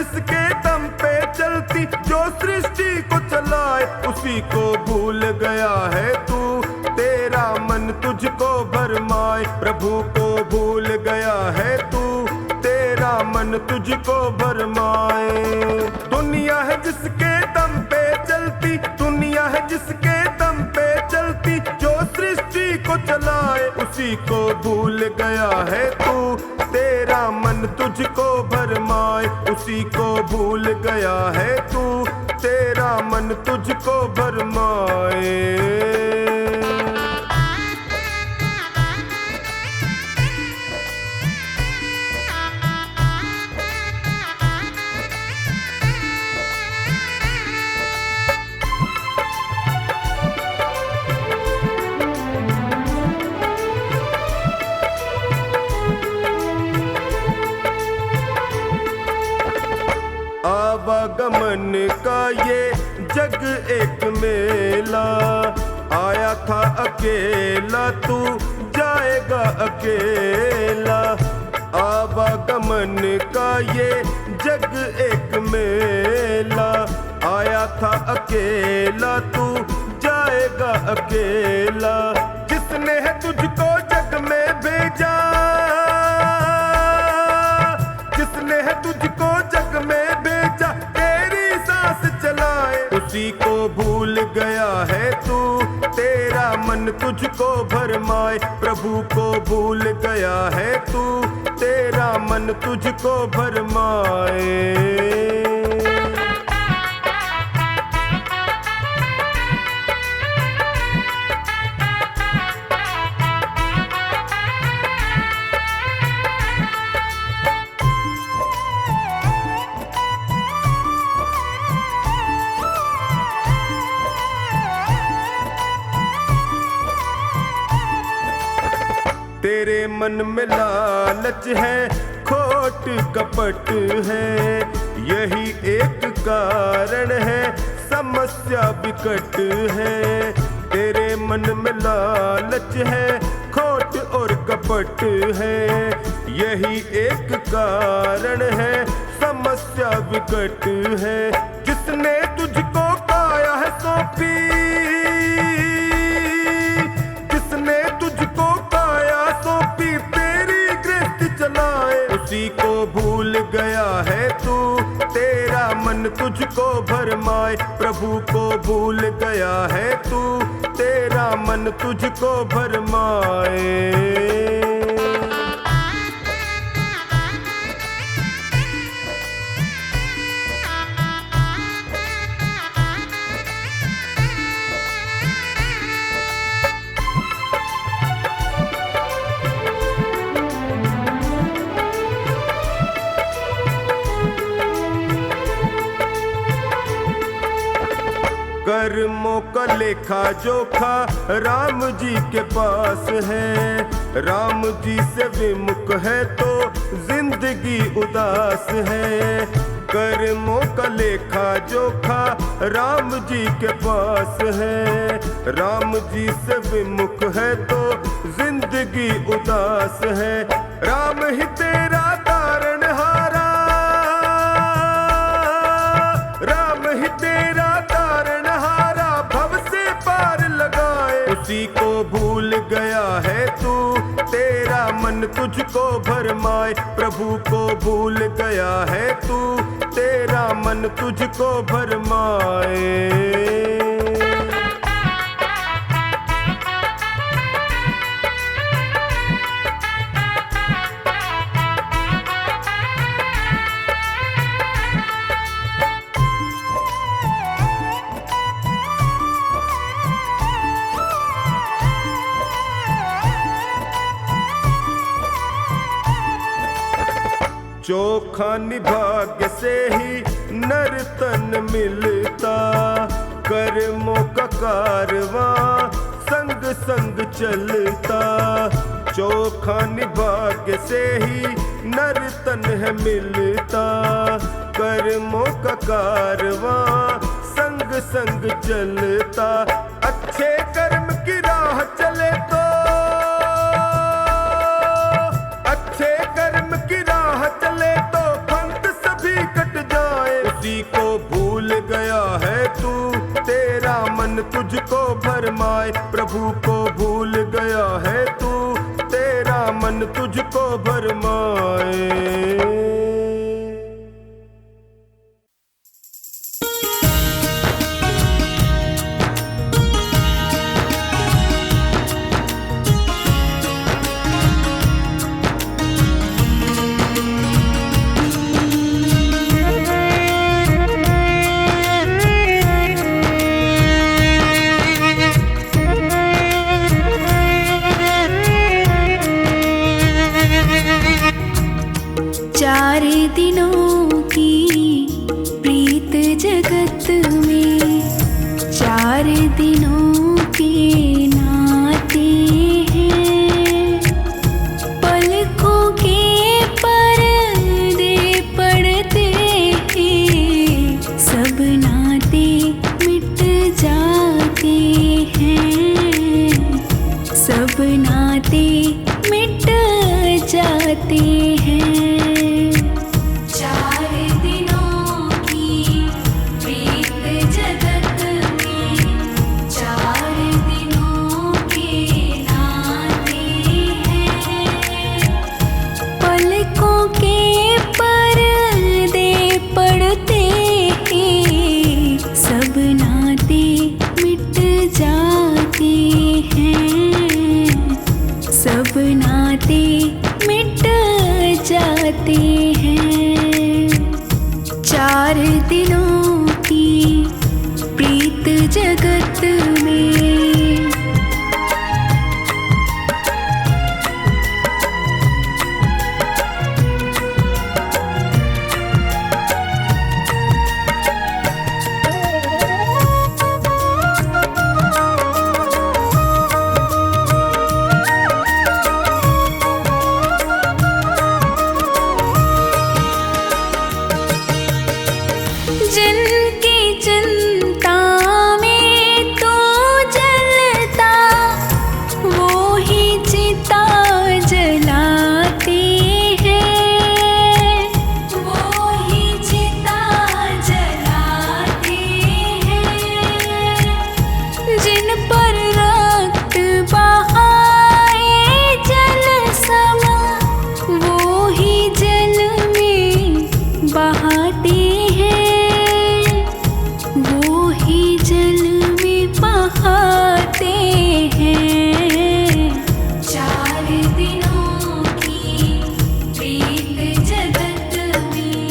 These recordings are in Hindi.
जिसके दम पे चलती, जो सृष्टि को चलाए उसी को भूल गया है तू। तेरा मन तुझको भरमाए, प्रभु को भूल गया है तू। तेरा मन तुझको भरमाए। दुनिया है जिसके दम पे चलती, दुनिया है जिसके दम पे चलती, जो सृष्टि को चलाए उसी को भूल गया है तू। तेरा मन तुझको भरमाए, उसी को भूल गया है तू। तेरा मन तुझको भरमाए। आवागमन का ये जग एक मेला, आया था अकेला तू जाएगा अकेला। आवागमन का ये जग एक मेला, आया था अकेला तू जाएगा अकेला। जिसने है तुझको जग में भेजा, जिसने है तुझको जग में भेजा, तेरी सांस चलाए उसी को भूल गया है तू। तेरा मन तुझको भरमाए, प्रभु को भूल गया है तू। तेरा मन तुझको भरमाए। तेरे मन में लालच है, खोट कपट है, यही एक कारण है, समस्या विकट है। तेरे मन में लालच है, खोट और कपट है, यही एक कारण है, समस्या विकट है। जिसने तुझको काया है सौंपी, जिसने तुझको सौंपी, तेरी गृहस्थी चलाए उसी को भूल गया है तू। तेरा मन तुझको भरमाए, प्रभु को भूल गया है तू। तेरा मन तुझको भरमाए। कर्मों का लेखा जोखा राम जी के पास है। राम जी से विमुख है तो जिंदगी उदास है। कर्मों का लेखा जोखा राम जी के पास है। राम जी से विमुख है तो जिंदगी उदास है। राम ही तेरा तारणहारा, राम ही तेरा तारणहारा, भव से पार लगाए उसी को भूल गया है तू। तेरा मन तुझको भरमाए, प्रभु को भूल गया है तू। तेरा मन तुझको भरमाए। चोखा निभाग्य से ही नर्तन मिलता। कर्मों का कारवां संग संग चलता। चोखा निभाग्य से ही नर्तन है मिलता। कर्मों का कारवां संग संग चलता। अच्छे कर्म की राह चले तो, अच्छे कर्म की राह चले तो पंथ सभी कट जाए गया है तू, तेरा मन तुझको भरमाए। प्रभु को भूल गया है तू, तेरा मन तुझको भरमाए। चार दिनों की प्रीत जगत में, चार दिनों के नाते हैं। पलकों के पर्दे पड़ते हैं, सब नाते मिट जाते हैं, सब नाते मिट जाते हैं। सब नाते मिट जाते हैं। चार दिनों की प्रीत जगत में। जिनकी चिंता में तो जलता, वो ही चिता जलाते हैं, वो ही चिता जलाते हैं। जिन पर रक्त बहाए जल समा, वो ही जल में बहाते हैं, वो ही जल में बहाते हैं। चार दिनों की प्रीत जगत में।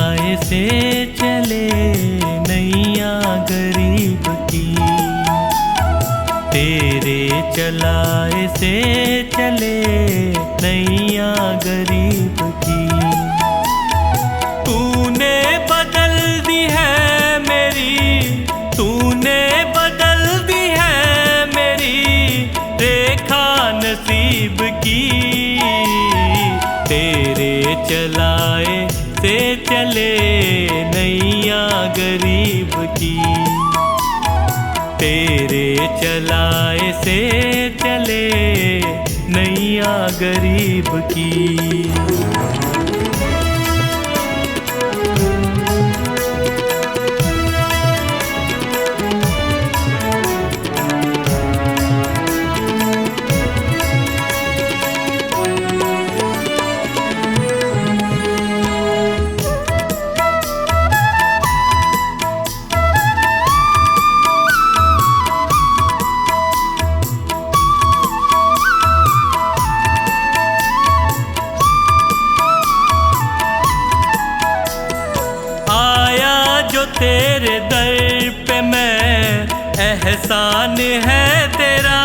चलाए से चले नैया गरीब की, तेरे चलाए से चले नैया गरीब की। तूने बदल दी है मेरी, तूने बदल दी है मेरी रेखा नसीब की, तेरे चलाए से चले नैया गरीब की, तेरे चलाए से चले नैया गरीब की। तेरे दर पे मैं एहसान है तेरा,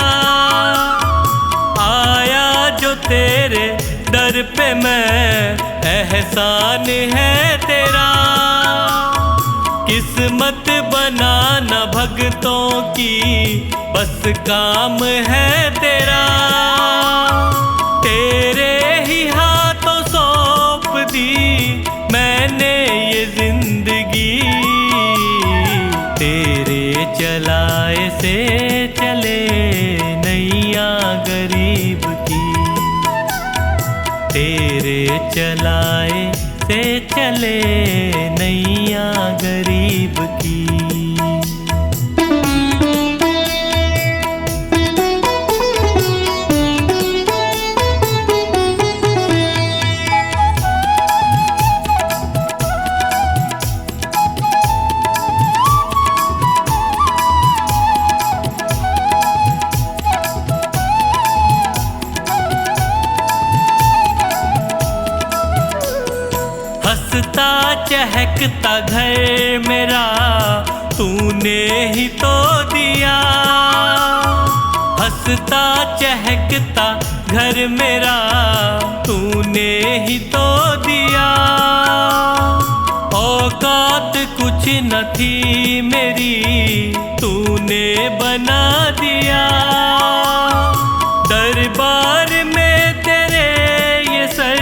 आया जो तेरे दर पे मैं एहसान है तेरा। किस्मत बनाना भक्तों की बस काम है तेरा, तेरे ही हाथों सौंप दी मैंने ये जिंदगी, तेरे चलाए से चले नैया गरीब की, तेरे चलाए से चले नैया गरीब की। हंसता चहकता घर मेरा तूने ही तो दिया, हंसता चहकता घर मेरा तूने ही तो दिया। औकात कुछ न थी मेरी तूने बना दिया, दरबार में तेरे ये सर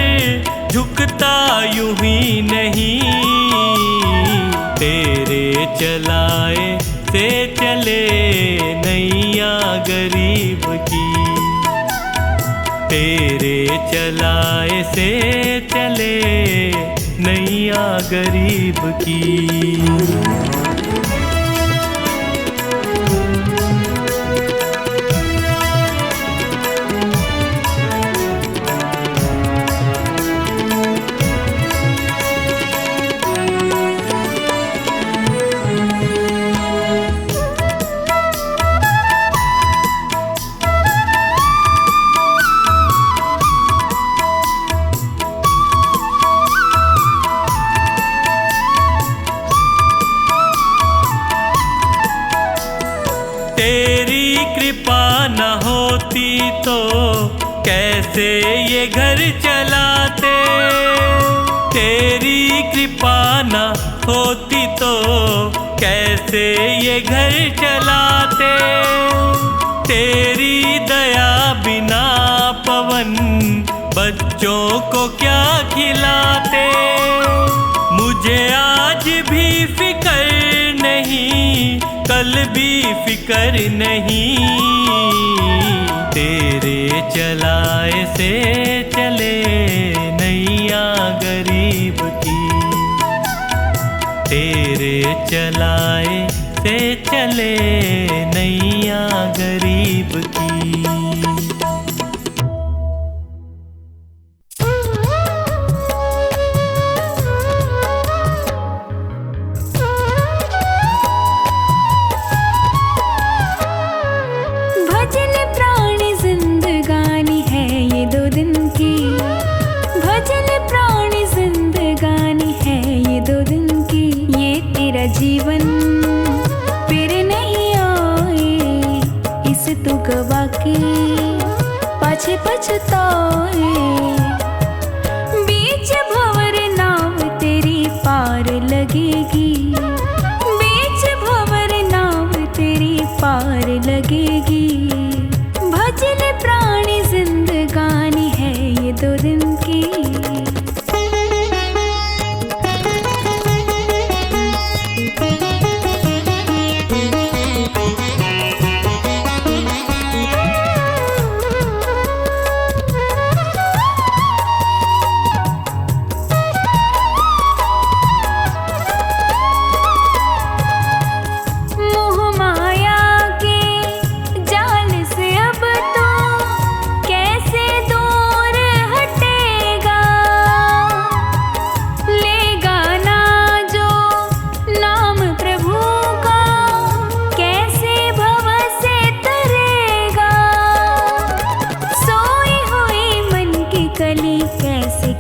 झुकता यूं ही नहीं, तेरे चलाए से चले नैया गरीब की, तेरे चलाए से चले नैया गरीब की। तेरी कृपा न होती तो कैसे ये घर चलाते, तेरी कृपा न होती तो कैसे ये घर चलाते, तेरी दया बिना पवन बच्चों को क्या खिलाते। मुझे आज भी फिकर नहीं कल भी फिकर नहीं, तेरे चलाए से चले नैया गरीब की, तेरे चलाए से चले नैया गरीब की। भजन प्राणी जिंदगानी है ये दो तेरा जीवन फिर नहीं आए, इसे तू गवा के पाछे पछताए। बीच भंवर नाव तेरी पार लगेगी, बीच भंवर नाव तेरी पार लगेगी। भजन प्राणी जिंदगानी है ये 2 दिन की।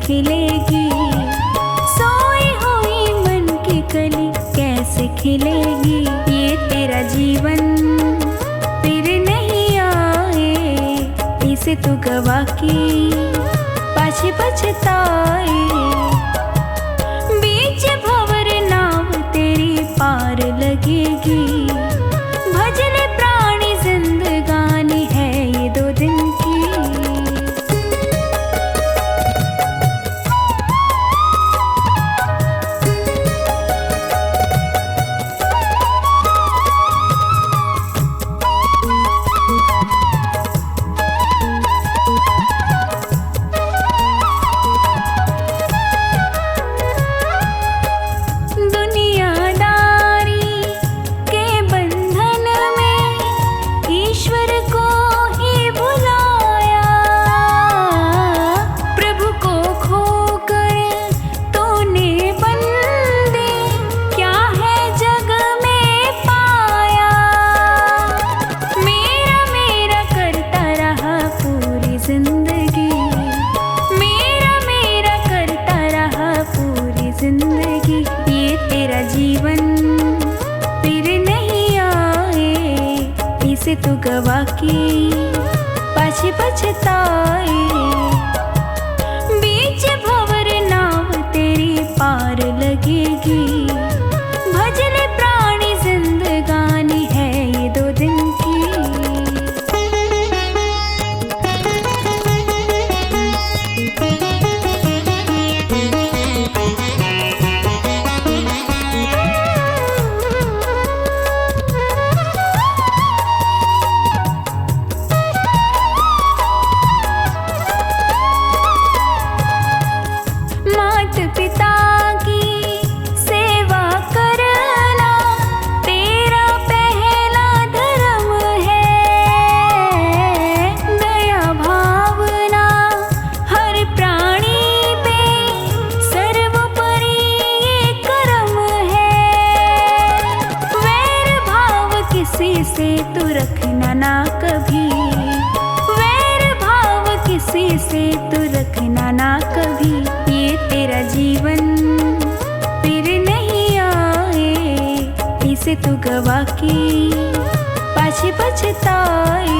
खिलेगी सोई हुई मन की कली कैसे खिलेगी। ये तेरा जीवन फिर नहीं आए, इसे तू गवा के पाछे पछताए। बीच भंवर नाव तेरी पार लगेगी। भजन प्राणी जिंदगानी है ये 2 दिन की। इसे तू गवा के पाछे पछताए। बीच भंवर नाव तेरी पार लगेगी। भजन प्राणी जिंदगानी है ये 2 दिन की। पिता की सेवा करना तेरा पहला धर्म है। दया भावना हर प्राणी पे सर्वोपरि ये कर्म है। वैर भाव किसी से तू रखना ना कभी, वैर भाव किसी से तू रखना ना कभी। ये तेरा जीवन फिर नहीं आए, इसे तू गवा के पाछे पछताए।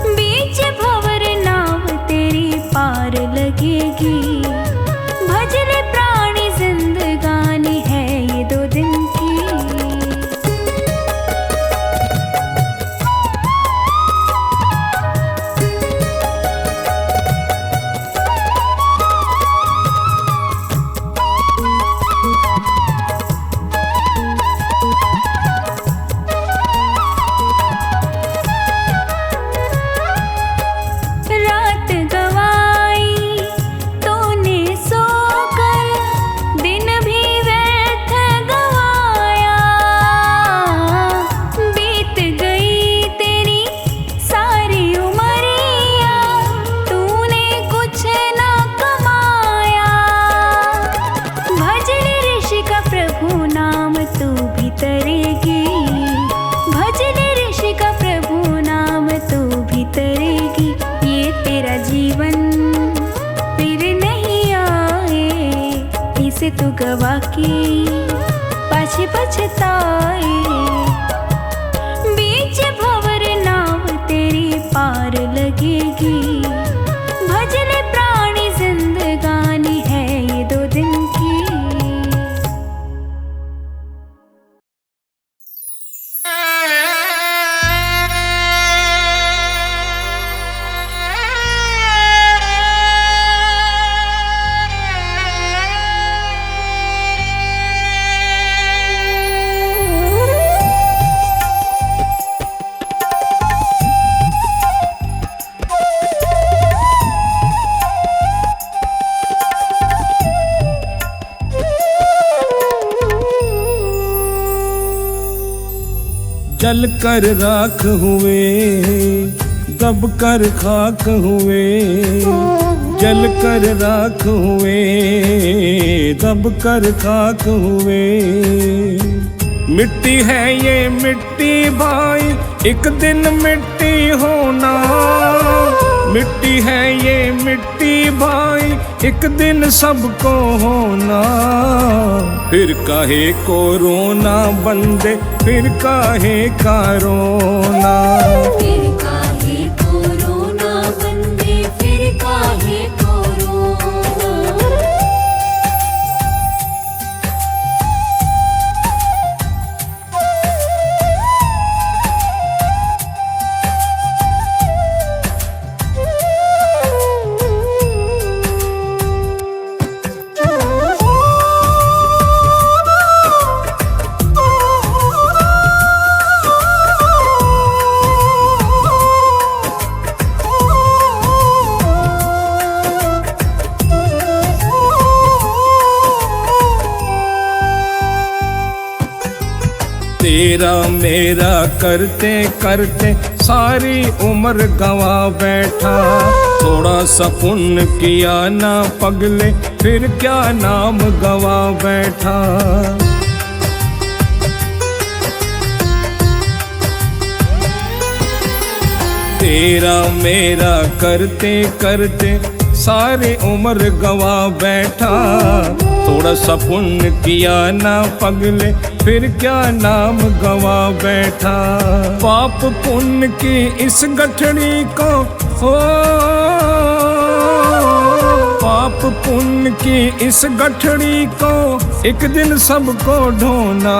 बीच भंवर नाव तेरी पार लगेगी। भजन प्राणी जिंदगानी है ये 2 दिन की। तू गवा के पाछे पछताए। बीच भंवर नाव तेरी पार लगेगी, भजले प्राणी जिंदगानी है ये 2 दिन की। जल कर राख हुए, दब कर खाक हुए, जल कर राख हुए, दब कर खाक हुए। मिट्टी है ये मिट्टी भाई, एक दिन मिट्टी होना। मिट्टी है ये मिट्टी भाई, एक दिन सबको होना। फिर काहे को रोना बंदे, फिर काहे का रोना। फिर काहे को रोना बंदे, फिर काहे को रोना। तेरा मेरा करते करते सारी उम्र गवा बैठा। थोड़ा सा पुण्य किया ना पगले, फिर क्या नाम गवा बैठा। तेरा मेरा करते करते सारी उम्र गवा बैठा। थोड़ा सा पुण्य किया ना पगले, फिर क्या नाम गवा बैठा। पाप पुण्य की इस गठड़ी को हो, पाप पुण्य की इस गठड़ी को एक दिन सबको ढोना।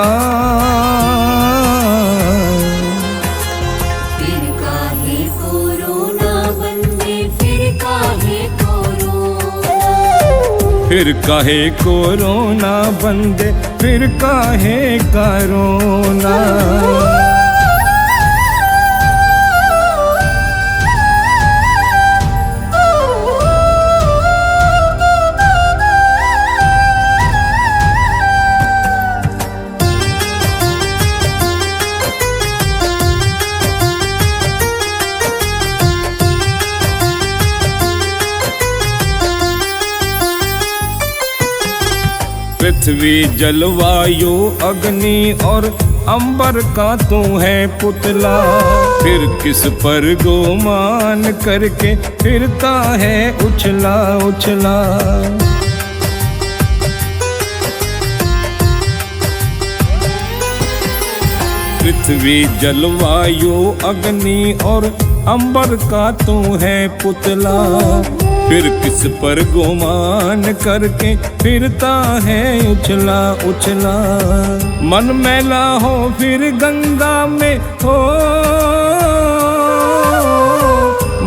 फिर काहे को रोना बंदे, फिर काहे को रोना। फिर काहे को रोना बंदे, फिर काहे का रोना। पृथ्वी जलवायु अग्नि और अंबर का तू है पुतला। फिर किस पर गोमान करके फिरता है उछला उछला। पृथ्वी जलवायु अग्नि और अंबर का तू है पुतला। फिर किस पर गुमान करके फिरता है उछला उछला। मन मैला हो फिर गंगा में हो,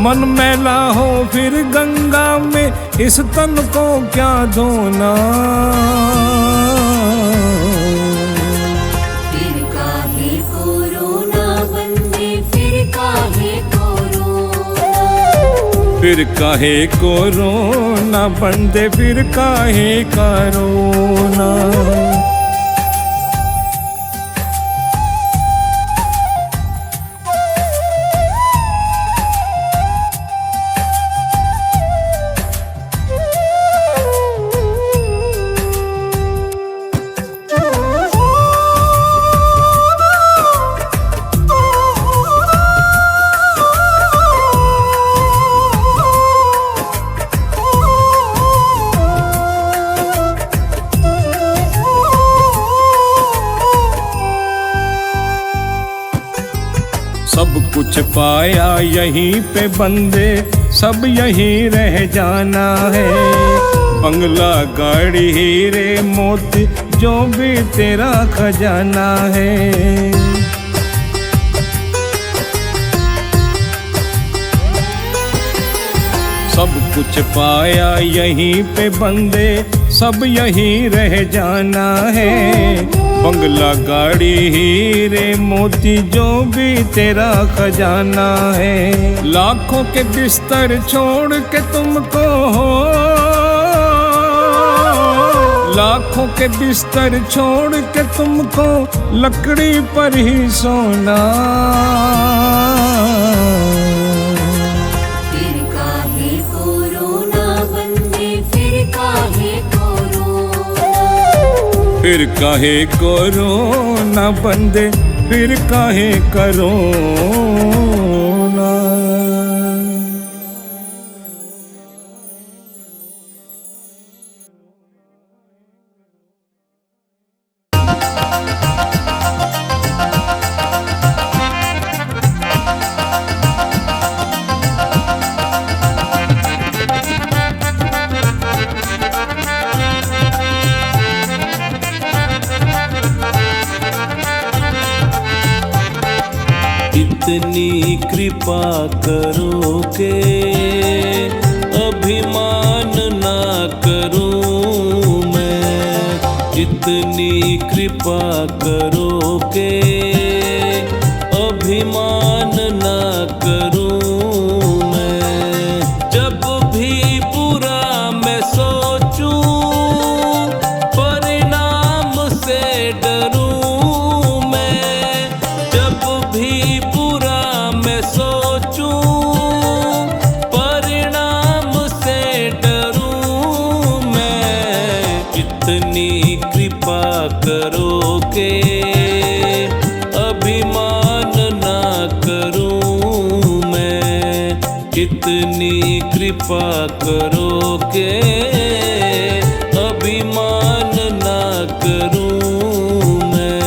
मन मैला हो फिर गंगा में, इस तन को क्या धोना। फिर काहे को रोना बंदे, फिर काहे को रोना। फिर काहे को रोना बंदे, फिर काहे का रोना। कुछ पाया यहीं पे बंदे, सब यहीं रह जाना है। बंगला गाड़ी हीरे मोती जो भी तेरा खजाना है। सब कुछ पाया यहीं पे बंदे, सब यहीं रह जाना है। बंगला गाड़ी हीरे मोती जो भी तेरा खजाना है। लाखों के बिस्तर छोड़ के तुमको हो, लाखों के बिस्तर छोड़ के तुमको लकड़ी पर ही सोना। फिर काहे कोरोना बंदे, फिर काहे कोरोना, फिर काहे कोरोना बंदे, फिर काहे करोना। इतनी कृपा करो के अभिमान ना करूं मैं। इतनी कृपा करो के अभिमान ना करूं मैं। जब भी बुरा मैं सोचूं परिणाम से डरूं मैं। जब भी बुरा मैं सोचूं परिणाम से डरूं मैं। इतनी कृपा करो के अभिमान ना करूं मैं। इतनी कृपा करो के अभिमान ना करूं मैं।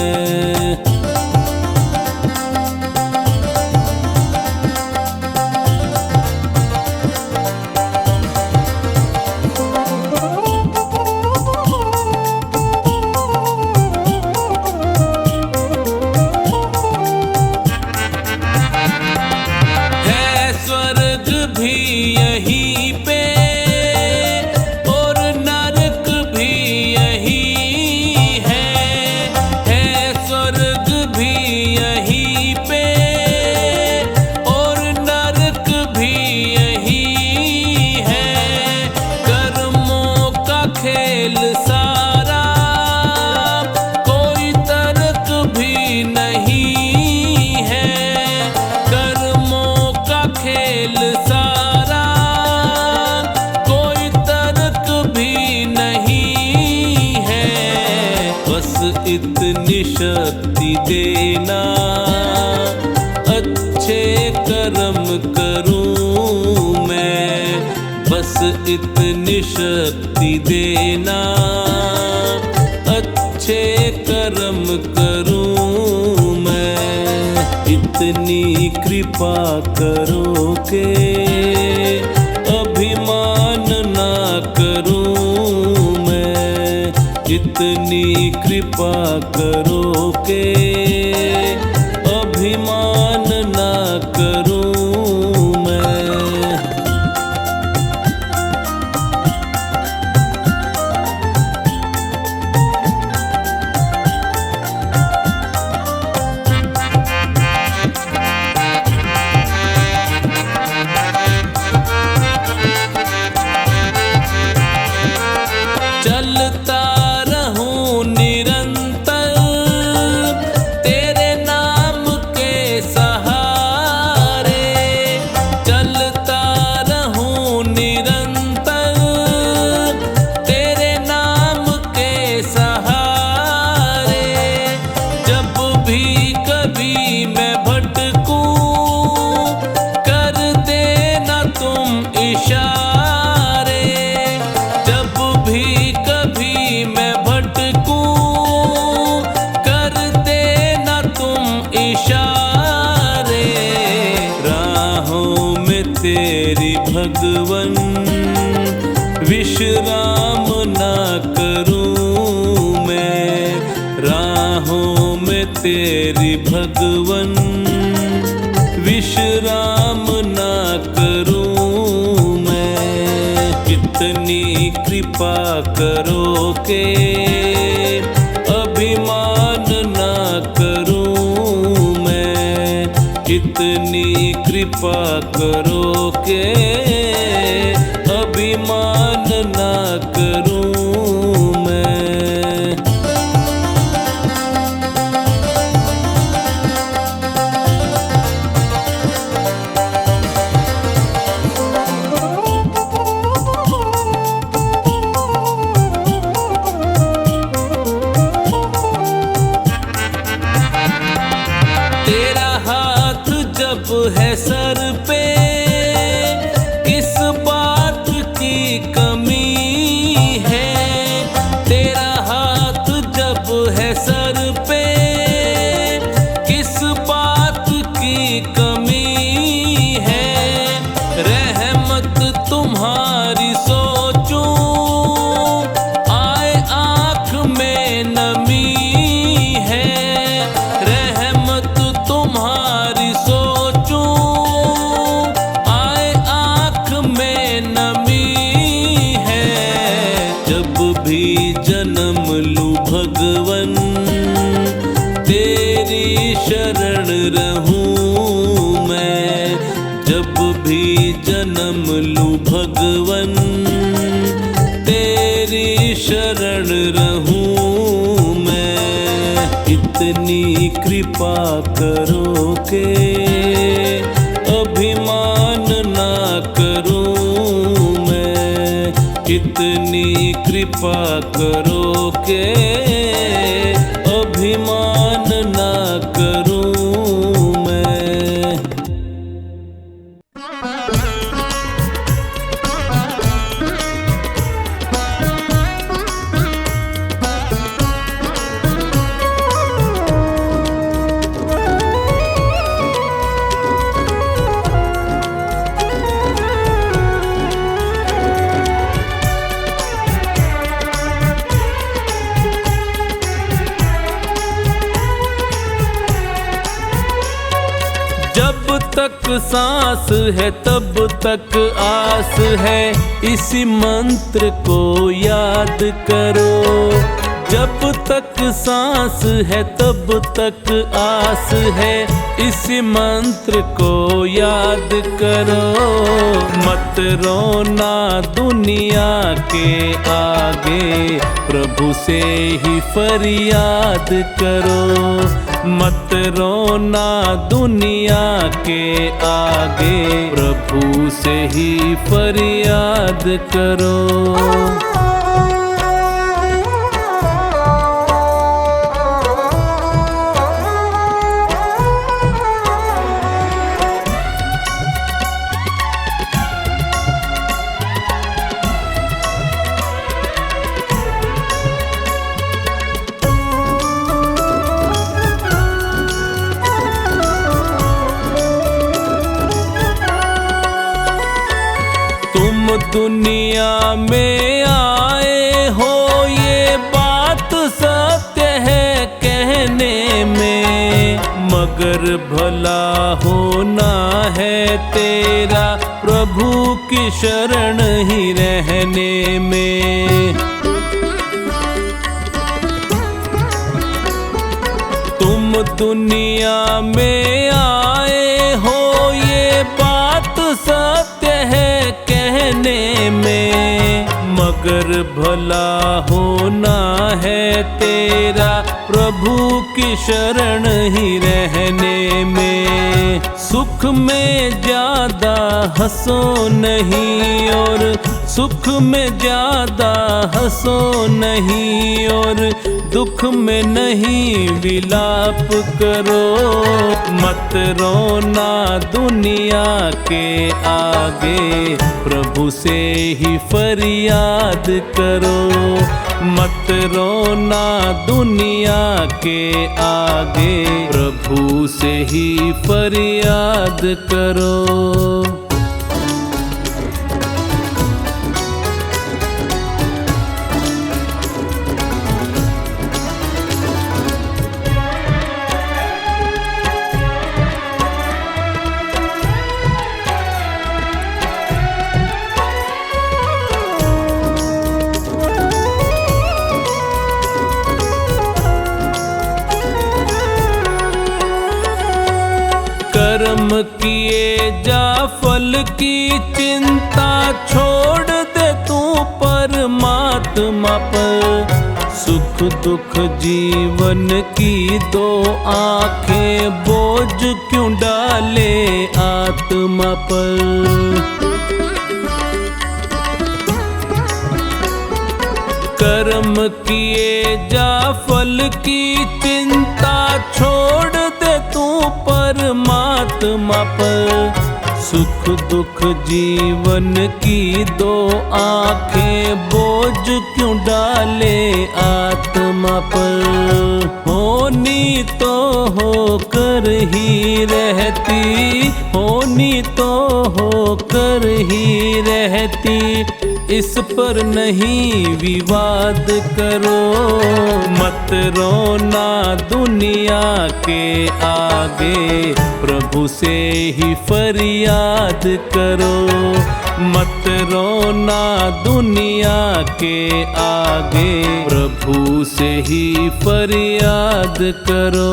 है स्वर्ग भी यहीं पे और नरक भी यहीं है स्वर्ग भी यहीं पे और नरक भी यहीं है। कर्मों का खेल सारा कोई तर्क भी नहीं है। कर्मों का खेल सारा कोई तर्क भी नहीं है। बस इतनी शक्ति देना अच्छे कर्म करूं मैं। बस इतनी शक्ति देना अच्छे कर्म करूं मैं। इतनी कृपा करो के अभिमान ना करूं मैं। इतनी कृपा करो के अभिमान ना करूं मैं। चलता रहूं निरंतर तेरे नाम के सहारे। भगवन विश्राम ना करूं मैं, राहों में तेरी भगवन विश्राम ना करूं मैं। कितनी कृपा करो के अभिमान ना करूं मैं, कितनी कृपा करो के अभिमान ना करूं मैं। तेरा हाथ जब है सर पे, किस बात की कमी है। तेरा हाथ जब है सर पे, किस बात की कमी है। रहमत तुम्हारी सोचूं, आए आँख में नमी है। रहमत तुम्हारी सोचूं, आए आँख में नमी है। जब भी जन्म लूं भगवन, तेरी शरण रहूं मैं। जब भी जन्म लूं भगवन, तेरी शरण रहूं मैं। इतनी कृपा करो के अभिमान ना करूं मैं, इतनी कृपा करो के अभिमान ना करूं मैं। जब तक सांस है तब तक आस है, इसी मंत्र को याद करो। जब तक सांस है तब तक आस है, इसी मंत्र को याद करो। मत रोना दुनिया के आगे, प्रभु से ही फरियाद करो। मत रोना दुनिया के आगे, प्रभु से ही फरियाद करो। दुनिया में आए हो ये बात सत्य है कहने में, मगर भला होना है तेरा प्रभु की शरण ही रहने में। तुम दुनिया में आए हो ये बात सत्य है कहने में, मगर भला होना है तेरा प्रभु की शरण ही रहने में। सुख में ज्यादा हंसो नहीं और सुख में ज्यादा हंसो नहीं, और दुख में नहीं विलाप करो। मत रोना दुनिया के आगे, प्रभु से ही फरियाद करो। मत रोना दुनिया के आगे, प्रभु से ही फरियाद करो। किए जा फल की चिंता, छोड़ दे तू परमात्मा पर। सुख दुख जीवन की दो आंखें, बोझ क्यों डाले आत्मा पर। कर्म किए जा फल की चिंता, छोड़ दे तू परमात्मा पर। सुख दुख जीवन की दो आंखें, बोझ क्यों डाले आत्मा पर। होनी तो होकर ही रहती, होनी तो होकर ही रहती, इस पर नहीं विवाद करो। मत रोना दुनिया के आगे, प्रभु से ही फरियाद करो। मत रोना दुनिया के आगे, प्रभु से ही फरियाद करो।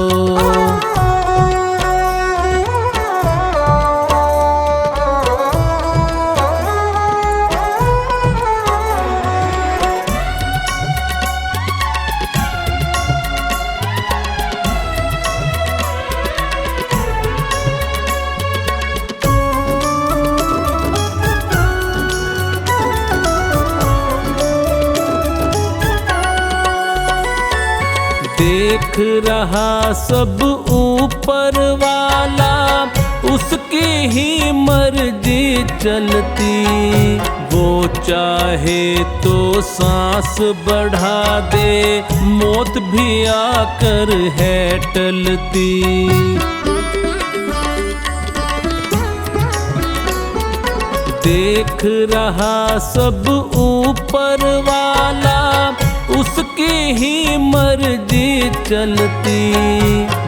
देख रहा सब ऊपर वाला, उसकी ही मर्जी चलती। वो चाहे तो सांस बढ़ा दे, मौत भी आकर है टलती। देख रहा सब ऊपर वाला, उसकी ही मर्जी चलती।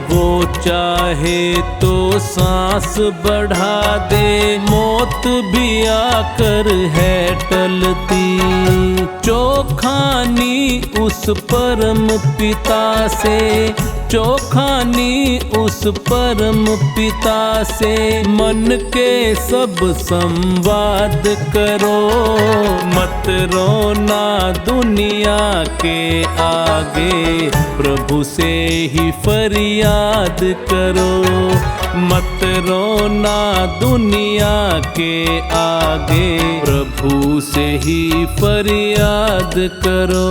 वो चाहे तो सांस बढ़ा दे, मौत भी आकर है टलती। चौखानी उस परम पिता से, चौखानी उस परम पिता से, मन के सब संवाद करो। मत रोना दुनिया के आगे, प्रभु से ही फरियाद करो। मत रोना दुनिया के आगे, प्रभु से ही फरियाद करो।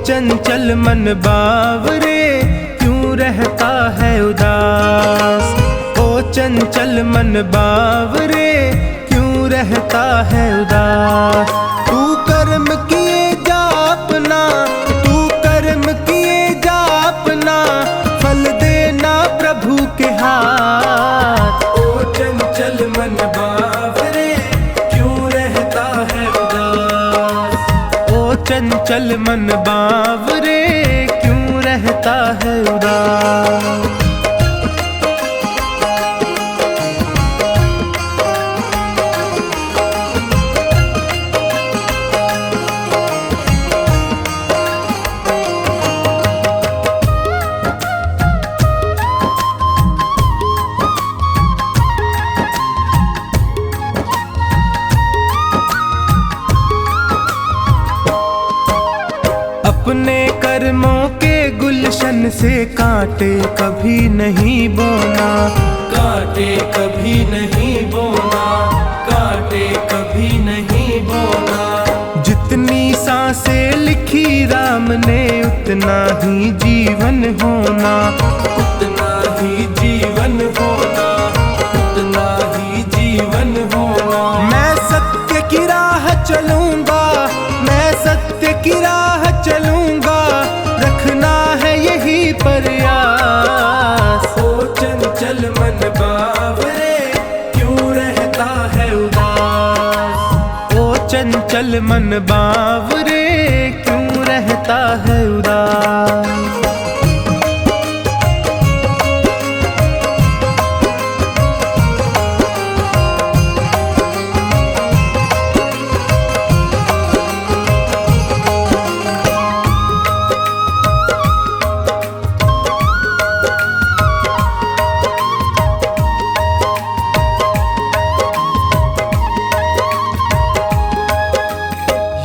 चंचल मन बावरे क्यों रहता है उदास। ओ चंचल मन बावरे क्यों रहता है उदास। तू कर्म किए जा अपना, तू कर्म किए जा अपना, फल देना प्रभु के हाथ। ओ चंचल मन बावरे क्यों रहता है उदास। ओ चंचल मन बावरे क्यों रहता है उदास। अपने कर्मों के गुलशन से कांटे कभी नहीं बोना, कांटे कभी नहीं बोना, कांटे कभी नहीं बोना। जितनी सांसें लिखी राम ने उतना ही जीवन होना, उतना ही जीवन होना, उतना ही जीवन होना। मैं सत्य की राह चलूंगा, मैं सत्य की राह चलूंगा, रखना है यही प्रयास। ओ चंचल मन बावरे क्यों रहता है उदास। ओ चंचल मन बावरे क्यों रहता है उदास।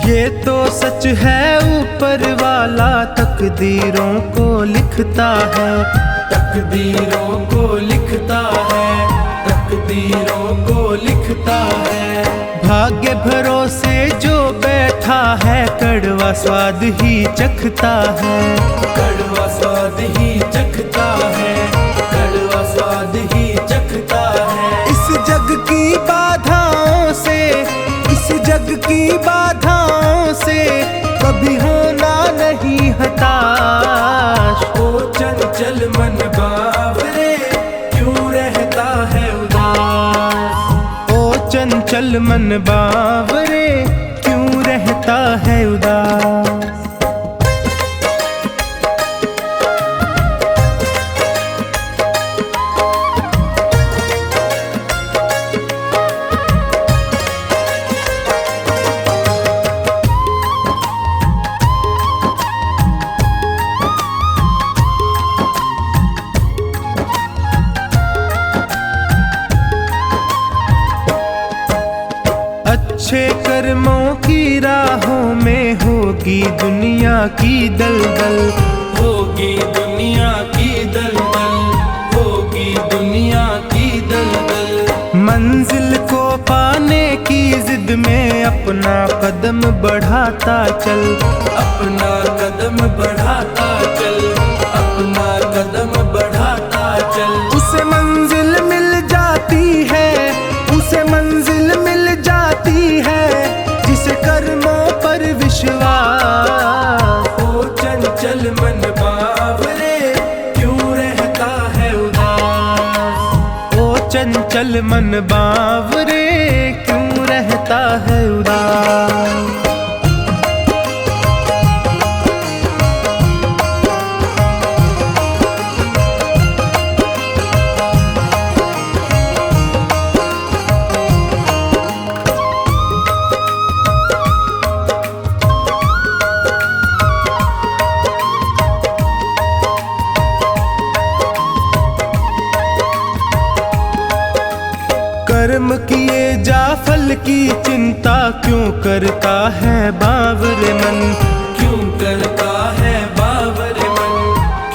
ये तो सच है ऊपर वाला तकदीरों को लिखता है, तकदीरों को लिखता है, तकदीरों को लिखता है। भाग्य भरोसे जो बैठा है कड़वा स्वाद ही चखता है, कड़वा स्वाद ही चखता है, कड़वा स्वाद ही चखता है। इस जग की बाधाओं से, इस जग की बाधाओं से कभी होना नहीं हताश। ओ चंचल मन बावरे क्यों रहता है उदास। ओ चंचल मन बावरे क्यों रहता है उदास। अच्छे कर्मों की राहों में होगी दुनिया की दलदल, होगी दुनिया की दलदल, होगी दुनिया की दलदल। मंजिल को पाने की जिद में अपना कदम बढ़ाता चल, अपना कदम बढ़ाता चल, अपना कदम बढ़ाता चल। उसे मंजिल मिल जाती है, उसे मंजिल मिल जाती है जिसे कर्मों पर विश्वास। ओ चंचल मन बावरे क्यों रहता है उदास। ओ चंचल मन बावरे क्यों रहता है उदास। कर्म किए जा फल की चिंता क्यों करता है बावरे मन, क्यों करता है बावरे मन,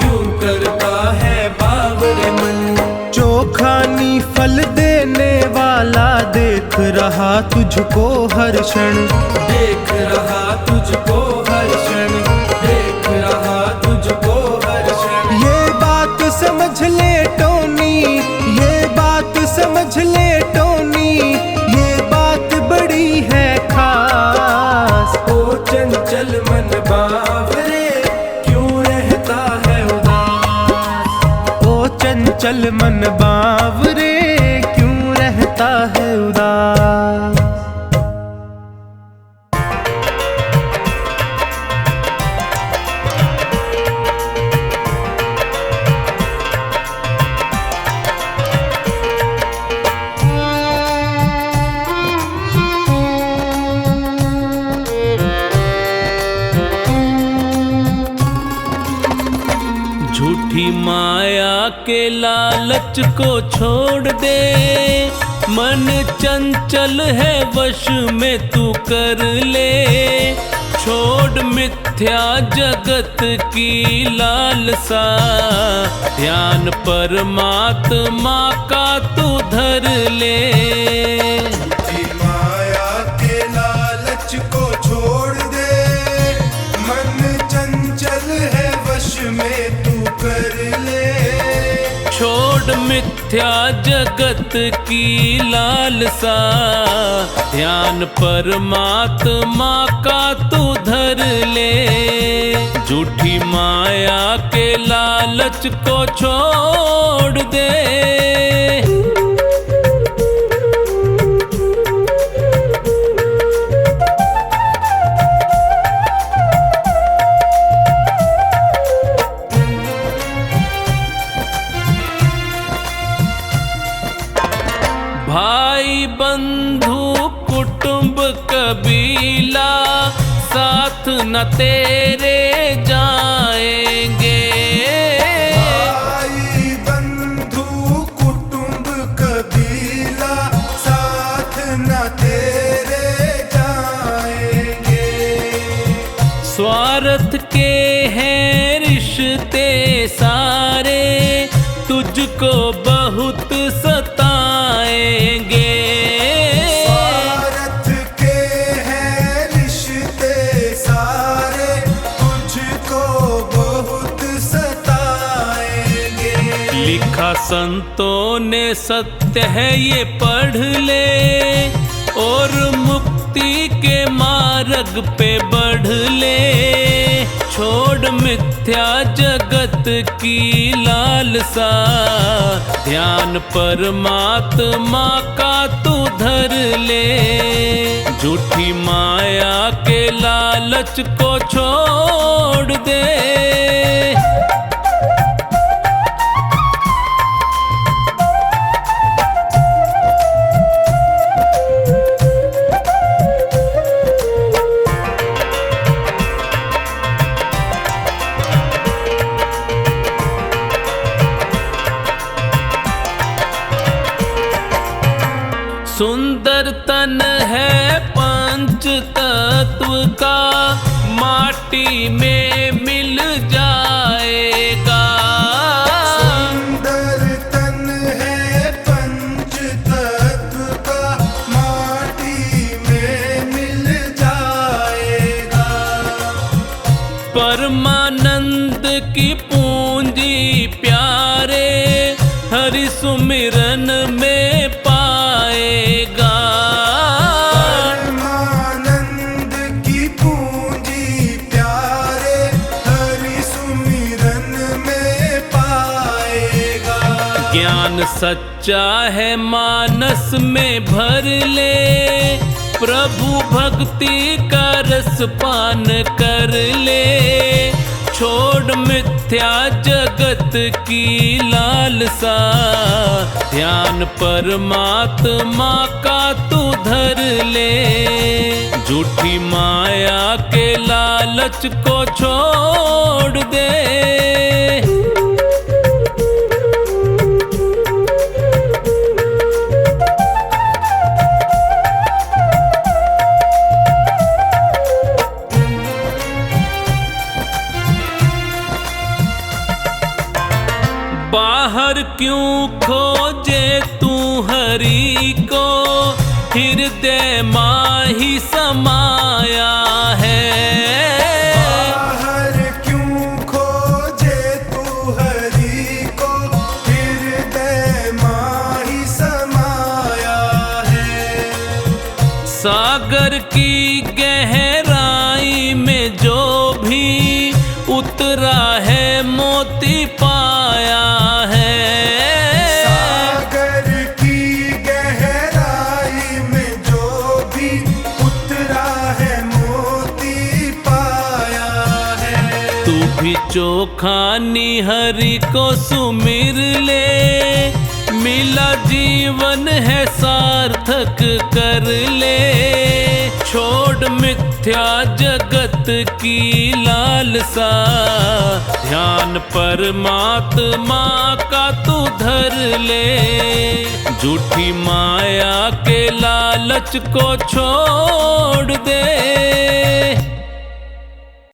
क्यों करता है बावरे मन। चोखानी फल देने वाला देख रहा तुझको हर क्षण, देख रहा तुझको हर क्षण, देख चंचल मन बावरे क्यों रहता है उदास। झूठी माया के लालच को छोड़ दे, मन चंचल है वश में तू कर ले। छोड़ मिथ्या जगत की लालसा, ध्यान परमात्मा का तू धर ले। माया के लालच को छोड़ दे, मन चंचल है वश में तू कर ले। छोड़ मिथ्या जगत की लालसा, ध्यान परमात्मा का तू धर ले। झूठी माया के लालच को छोड़ दे। भाई बंधु कुटुंब कबीला साथ न तेरे जाएंगे। भाई बंधु कुटुंब कबीला साथ न तेरे जाएंगे। स्वार्थ के हैं रिश्ते सारे, तुझको बहुत सताएंगे। स्वार्थ के हैं रिश्ते सारे, तुझको बहुत सताएंगे। लिखा संतों ने सत्य है ये पढ़ ले, और मुक्ति के मार्ग पे बढ़ ले। छोड़ मिथ्या जगत की लालसा, ध्यान परमात्मा का तू धर ले। झूठी माया के लालच को छोड़ दे। सुंदर तन है पंच तत्व का, माटी में मिल जाएगा। सुंदर तन है पंच तत्व का, माटी में मिल जाएगा। परमानंद की पूंजी प्यारे, हरि सुमिरन में पाएगा। परमानंद की पूंजी प्यारे, हरि सुमिरन में पाएगा। ज्ञान सच्चा है मानस में भर ले, प्रभु भक्ति का रस पान कर ले। छोड़ मिथ्या जगत की लालसा, ध्यान परमात्मा का तू धर ले। झूठी माया के लालच को छोड़ दे। बाहर क्यों खोजे तू हरि को, हृदय माही समाया है। बाहर क्यों खोजे तू हरि को, हृदय माही समाया है। सागर की गहराई में जो भी उतरा है मोती पाया है। भी चोखा निहरि को सुमिर ले, मिला जीवन है सार्थक कर ले। छोड़ मिथ्या जगत की लालसा, ध्यान परमात्मा का तू धर ले। झूठी माया के लालच को छोड़ दे,